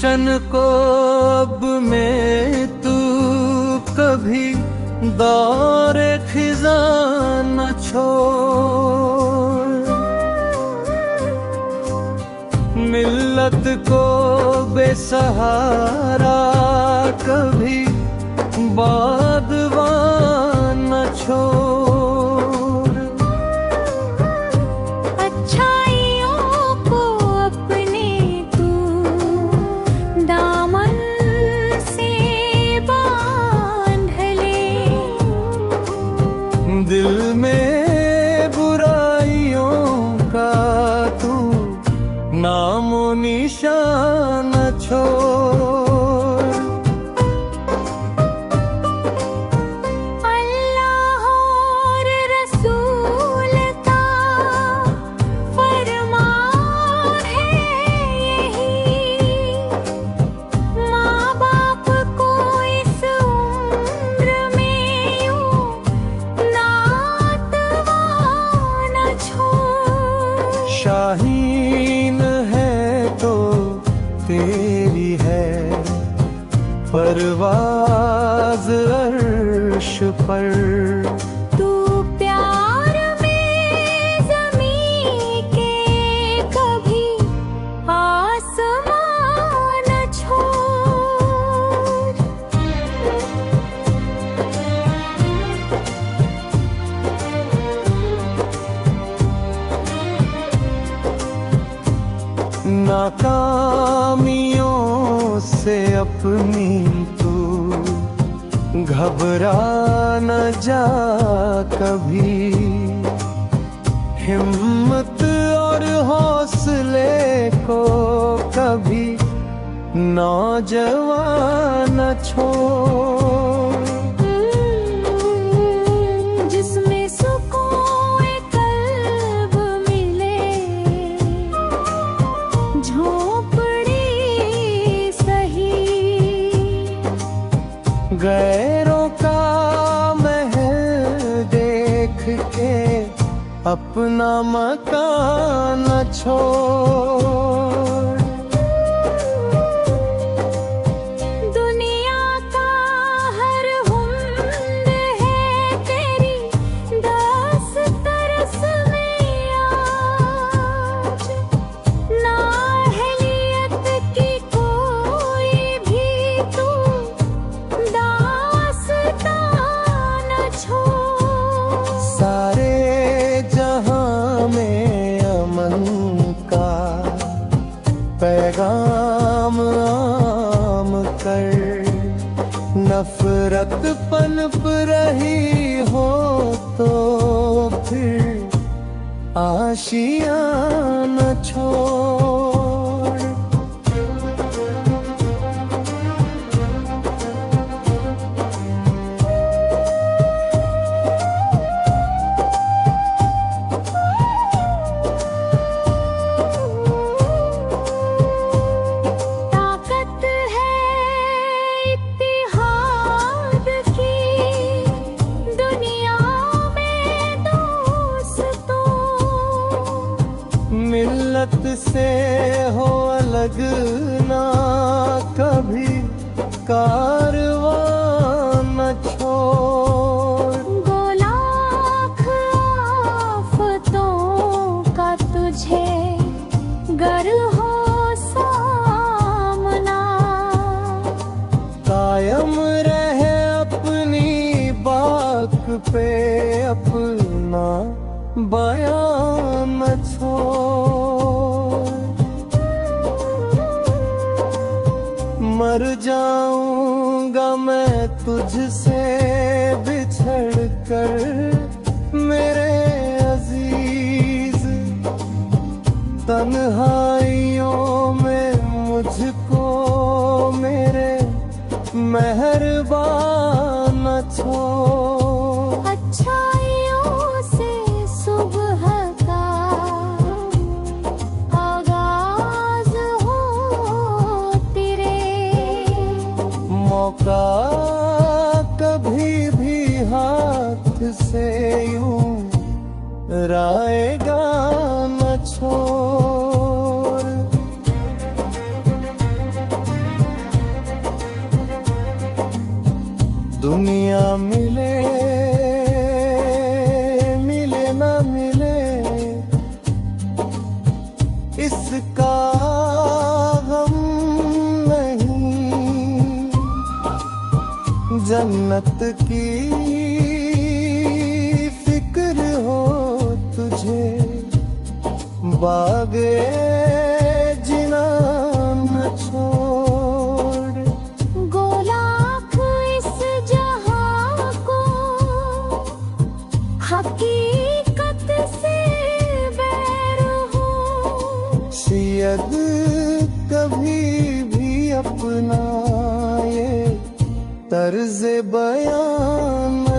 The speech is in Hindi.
गुलशन को अब में तू कभी दौरे खिज़ां न छोड़। मिल्लत को बेसहारा कभी बादवां न छोड़। अच्छाइयों को अपने तू दामन से बांध ले। दिल में बुराइयों का तू नामो निशान न छोड़। अल्लाह और रसूल का फरमान है यही। माँ बाप को इस उम्र में यूं नातवां न छोड़। शाहीन है तो तेरी है परवाज़ अर्श पर। तू प्यार में ज़मीं के कभी आसमान न छोड़। नाकामियों से अपनी तू घबरा न जा कभी। हिम्मत और हौसले को कभी नौजवान न छोड़। जिसमें सुकून कल्ब मिले झोंपड़ी सही। गैरों का महल देख के अपना मकान न छोड़। दुनिया का हर हुन्र है तेरी दस्तरस में आज। नाअहलियत की कोई भी तू दास्तां न छोड़। सारे जहां में अमन का पैगाम आम कर। नफरत पनप रही हो तो फिर आशियां न छोड़। ताकत है इत्तेहाद की दुनिया में दोस्तों। मिल्लत से हो अलग ना कभी कारवां न छोड़। गोलाख आफतों का तुझे गर हो सामना। कायम रहे अपनी बात पे अपना बयान न छोड़। मर जाऊंगा मैं तुझसे बिछड़ कर मेरे अजीज। तन्हाइयों में मुझको मेरे मेहरबान न छोड़। अच्छाइयों से सुबह का आगाज हो तेरे। मौका कभी भी हाथ से यूं राएगा न छोड़। आगे जीना न छोड़। गोलाख इस जहां को हकीकत से बैर हूँ। शायद कभी भी अपना ये तर्ज बयान